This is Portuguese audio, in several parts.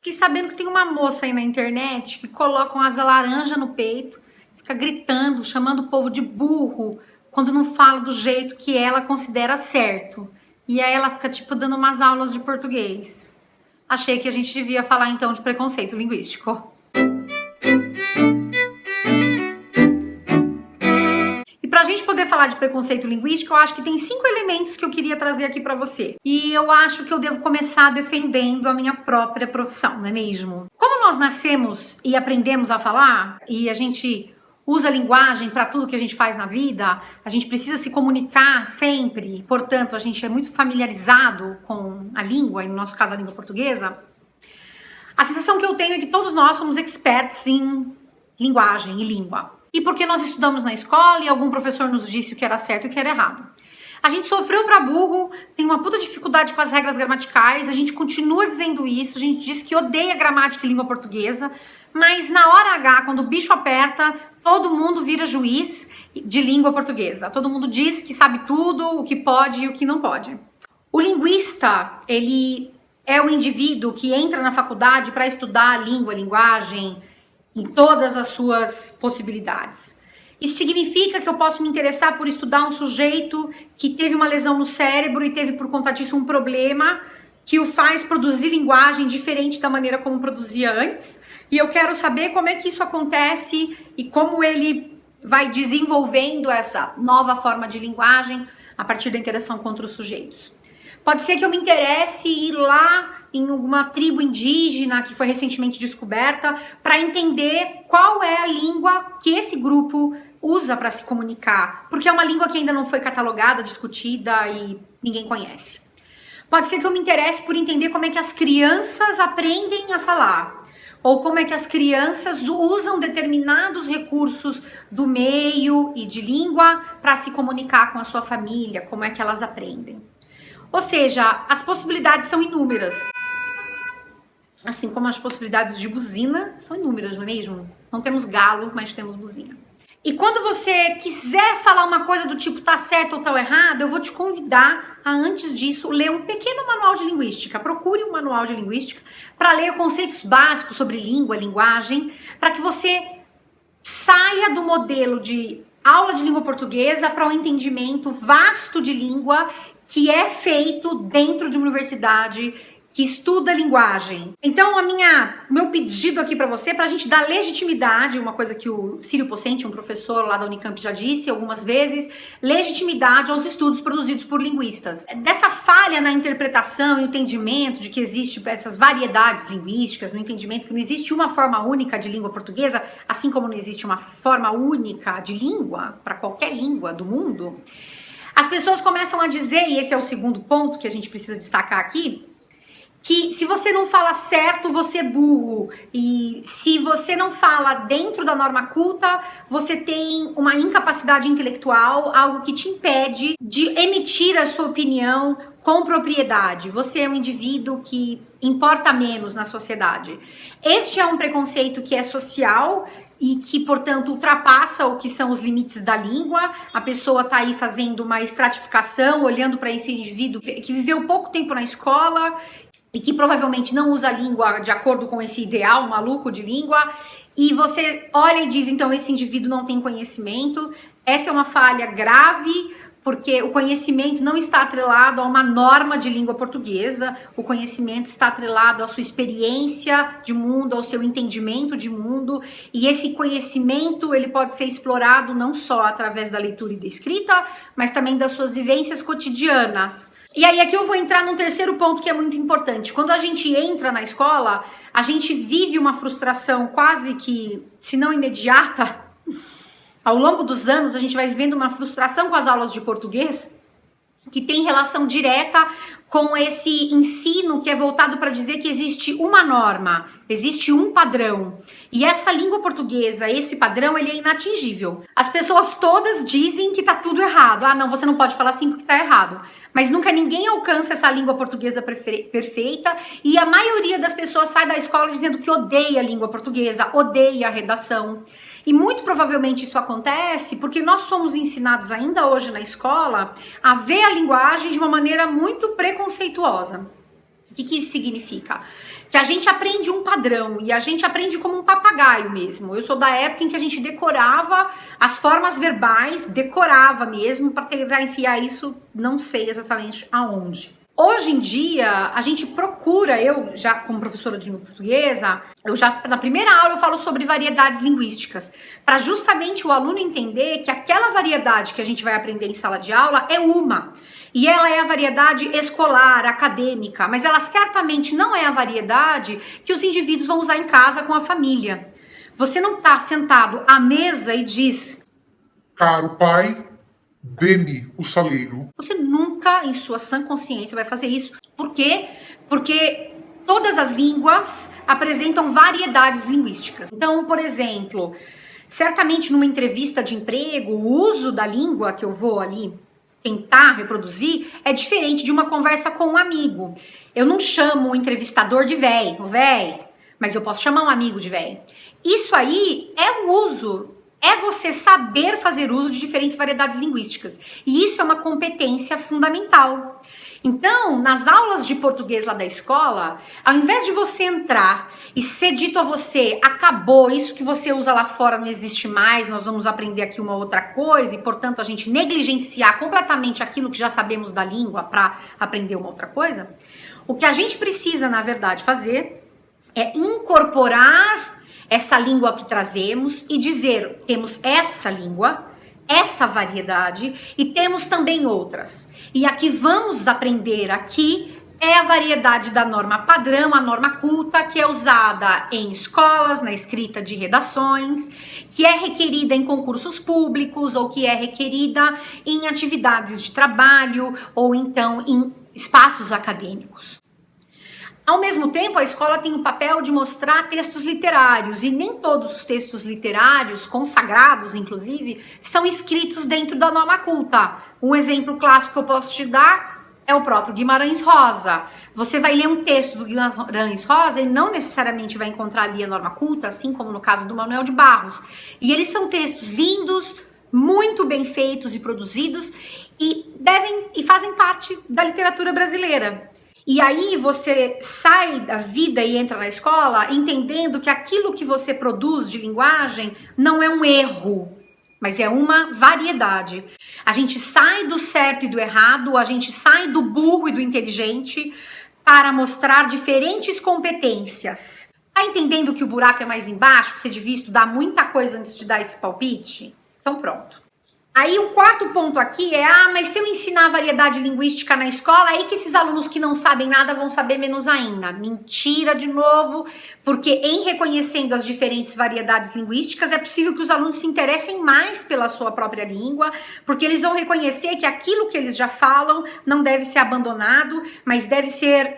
Fiquei sabendo que tem uma moça aí na internet que coloca um asa laranja no peito, fica gritando, chamando o povo de burro quando não fala do jeito que ela considera certo. E aí ela fica tipo dando umas aulas de português. Achei que a gente devia falar então de preconceito linguístico. E pra gente poder falar de preconceito linguístico, eu acho que tem 5 elementos que eu queria trazer aqui pra você. E eu acho que eu devo começar defendendo a minha própria profissão, não é mesmo? Como nós nascemos e aprendemos a falar, e a gente usa a linguagem para tudo que a gente faz na vida, a gente precisa se comunicar sempre, portanto, a gente é muito familiarizado com a língua, e no nosso caso a língua portuguesa, a sensação que eu tenho é que todos nós somos experts em linguagem e língua. E porque nós estudamos na escola e algum professor nos disse o que era certo e o que era errado. A gente sofreu pra burro, tem uma puta dificuldade com as regras gramaticais, a gente continua dizendo isso, a gente diz que odeia gramática e língua portuguesa, mas na hora H, quando o bicho aperta, todo mundo vira juiz de língua portuguesa. Todo mundo diz que sabe tudo, o que pode e o que não pode. O linguista, ele é o indivíduo que entra na faculdade para estudar a língua, a linguagem, em todas as suas possibilidades. Isso significa que eu posso me interessar por estudar um sujeito que teve uma lesão no cérebro e teve por conta disso um problema que o faz produzir linguagem diferente da maneira como produzia antes. E eu quero saber como é que isso acontece e como ele vai desenvolvendo essa nova forma de linguagem a partir da interação com outros sujeitos. Pode ser que eu me interesse em ir lá em alguma tribo indígena que foi recentemente descoberta para entender qual é a língua que esse grupo usa para se comunicar, porque é uma língua que ainda não foi catalogada, discutida e ninguém conhece. Pode ser que eu me interesse por entender como é que as crianças aprendem a falar, ou como é que as crianças usam determinados recursos do meio e de língua para se comunicar com a sua família, como é que elas aprendem. Ou seja, as possibilidades são inúmeras. Assim como as possibilidades de buzina são inúmeras, não é mesmo? Não temos galo, mas temos buzina. E quando você quiser falar uma coisa do tipo tá certo ou tá errado, eu vou te convidar a, antes disso, ler um pequeno manual de linguística. Procure um manual de linguística para ler conceitos básicos sobre língua, linguagem, para que você saia do modelo de aula de língua portuguesa para um entendimento vasto de língua que é feito dentro de uma universidade que estuda linguagem. Então, meu pedido aqui para você é para a gente dar legitimidade, uma coisa que o Círio Pocente, um professor lá da Unicamp, já disse algumas vezes, legitimidade aos estudos produzidos por linguistas. Dessa falha na interpretação e entendimento de que existe essas variedades linguísticas, no entendimento que não existe uma forma única de língua portuguesa, assim como não existe uma forma única de língua para qualquer língua do mundo, as pessoas começam a dizer, e esse é o segundo ponto que a gente precisa destacar aqui, que se você não fala certo, você é burro. E se você não fala dentro da norma culta, você tem uma incapacidade intelectual, algo que te impede de emitir a sua opinião com propriedade. Você é um indivíduo que importa menos na sociedade. Este é um preconceito que é social e que, portanto, ultrapassa o que são os limites da língua. A pessoa está aí fazendo uma estratificação, olhando para esse indivíduo que viveu pouco tempo na escola e que provavelmente não usa a língua de acordo com esse ideal maluco de língua, e você olha e diz, então, esse indivíduo não tem conhecimento. Essa é uma falha grave, porque o conhecimento não está atrelado a uma norma de língua portuguesa, o conhecimento está atrelado à sua experiência de mundo, ao seu entendimento de mundo, e esse conhecimento ele pode ser explorado não só através da leitura e da escrita, mas também das suas vivências cotidianas. E aí aqui eu vou entrar num terceiro ponto que é muito importante. Quando a gente entra na escola, a gente vive uma frustração quase que, se não imediata, ao longo dos anos a gente vai vivendo uma frustração com as aulas de português, que tem relação direta com esse ensino que é voltado para dizer que existe uma norma, existe um padrão. E essa língua portuguesa, esse padrão, ele é inatingível. As pessoas todas dizem que tá tudo errado. Ah, não, você não pode falar assim porque tá errado. Mas nunca ninguém alcança essa língua portuguesa perfeita, e a maioria das pessoas sai da escola dizendo que odeia a língua portuguesa, odeia a redação. E muito provavelmente isso acontece porque nós somos ensinados ainda hoje na escola a ver a linguagem de uma maneira muito preconceituosa. O que isso significa? Que a gente aprende um padrão e a gente aprende como um papagaio mesmo. Eu sou da época em que a gente decorava as formas verbais, decorava mesmo para tentar enfiar isso, não sei exatamente aonde. Hoje em dia, a gente procura, eu já como professora de língua portuguesa, na primeira aula eu falo sobre variedades linguísticas, para justamente o aluno entender que aquela variedade que a gente vai aprender em sala de aula é uma. E ela é a variedade escolar, acadêmica, mas ela certamente não é a variedade que os indivíduos vão usar em casa com a família. Você não está sentado à mesa e diz: caro pai, dê-me o saleiro. Você nunca, em sua sã consciência, vai fazer isso. Por quê? Porque todas as línguas apresentam variedades linguísticas. Então, por exemplo, certamente numa entrevista de emprego, o uso da língua que eu vou ali tentar reproduzir é diferente de uma conversa com um amigo. Eu não chamo o entrevistador de véi, mas eu posso chamar um amigo de véi. Isso aí é um uso. É você saber fazer uso de diferentes variedades linguísticas. E isso é uma competência fundamental. Então, nas aulas de português lá da escola, ao invés de você entrar e ser dito a você, acabou, isso que você usa lá fora não existe mais, nós vamos aprender aqui uma outra coisa, e portanto a gente negligenciar completamente aquilo que já sabemos da língua para aprender uma outra coisa, o que a gente precisa, na verdade, fazer é incorporar essa língua que trazemos e dizer, temos essa língua, essa variedade e temos também outras. E a que vamos aprender aqui é a variedade da norma padrão, a norma culta, que é usada em escolas, na escrita de redações, que é requerida em concursos públicos ou que é requerida em atividades de trabalho ou então em espaços acadêmicos. Ao mesmo tempo, a escola tem o papel de mostrar textos literários, e nem todos os textos literários, consagrados inclusive, são escritos dentro da norma culta. Um exemplo clássico que eu posso te dar é o próprio Guimarães Rosa. Você vai ler um texto do Guimarães Rosa e não necessariamente vai encontrar ali a norma culta, assim como no caso do Manuel de Barros. E eles são textos lindos, muito bem feitos e produzidos, e fazem parte da literatura brasileira. E aí você sai da vida e entra na escola entendendo que aquilo que você produz de linguagem não é um erro, mas é uma variedade. A gente sai do certo e do errado, a gente sai do burro e do inteligente para mostrar diferentes competências. Tá entendendo que o buraco é mais embaixo, que você devia estudar muita coisa antes de dar esse palpite? Então pronto. Aí o quarto ponto aqui é, mas se eu ensinar variedade linguística na escola, aí que esses alunos que não sabem nada vão saber menos ainda. Mentira de novo, porque em reconhecendo as diferentes variedades linguísticas, é possível que os alunos se interessem mais pela sua própria língua, porque eles vão reconhecer que aquilo que eles já falam não deve ser abandonado, mas deve ser...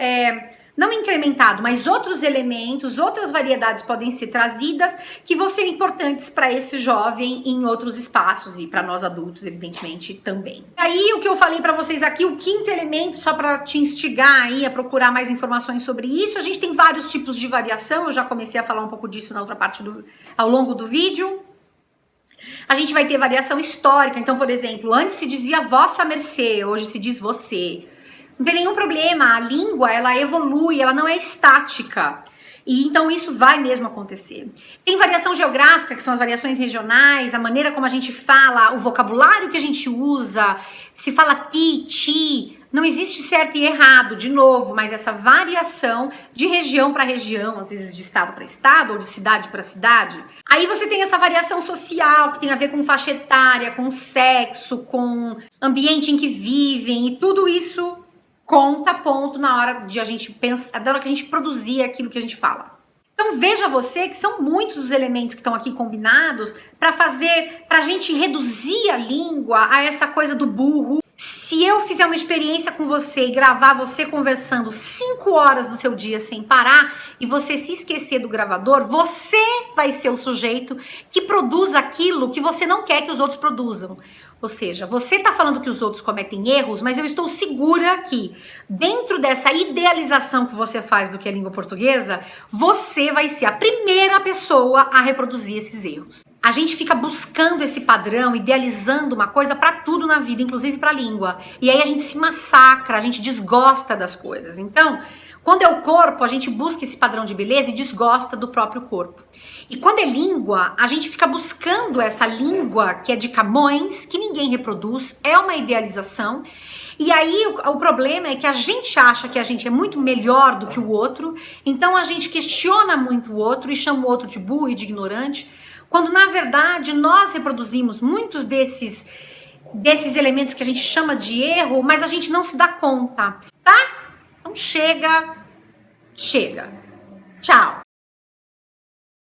não incrementado, mas outros elementos, outras variedades podem ser trazidas que vão ser importantes para esse jovem em outros espaços e para nós adultos, evidentemente, também. Aí, o que eu falei para vocês aqui, o quinto elemento, só para te instigar aí a procurar mais informações sobre isso, a gente tem vários tipos de variação, eu já comecei a falar um pouco disso na outra parte ao longo do vídeo. A gente vai ter variação histórica, então, por exemplo, antes se dizia vossa mercê, hoje se diz você. Não tem nenhum problema, a língua ela evolui, ela não é estática. E então isso vai mesmo acontecer. Tem variação geográfica, que são as variações regionais, a maneira como a gente fala, o vocabulário que a gente usa, se fala ti, não existe certo e errado, de novo, mas essa variação de região para região, às vezes de estado para estado ou de cidade para cidade. Aí você tem essa variação social, que tem a ver com faixa etária, com sexo, com ambiente em que vivem, e tudo isso conta ponto na hora de a gente pensar, na hora que a gente produzir aquilo que a gente fala. Então veja você que são muitos os elementos que estão aqui combinados para a gente reduzir a língua a essa coisa do burro. Se eu fizer uma experiência com você e gravar você conversando 5 horas do seu dia sem parar e você se esquecer do gravador, você vai ser o sujeito que produz aquilo que você não quer que os outros produzam. Ou seja, você está falando que os outros cometem erros, mas eu estou segura que dentro dessa idealização que você faz do que é língua portuguesa, você vai ser a primeira pessoa a reproduzir esses erros. A gente fica buscando esse padrão, idealizando uma coisa para tudo na vida, inclusive para a língua. E aí a gente se massacra, a gente desgosta das coisas. Então, Quando é o corpo, a gente busca esse padrão de beleza e desgosta do próprio corpo. E quando é língua, a gente fica buscando essa língua que é de Camões, que ninguém reproduz, é uma idealização. E aí o problema é que a gente acha que a gente é muito melhor do que o outro, então a gente questiona muito o outro e chama o outro de burro e de ignorante, quando na verdade nós reproduzimos muitos desses elementos que a gente chama de erro, mas a gente não se dá conta, tá? Então chega. Tchau.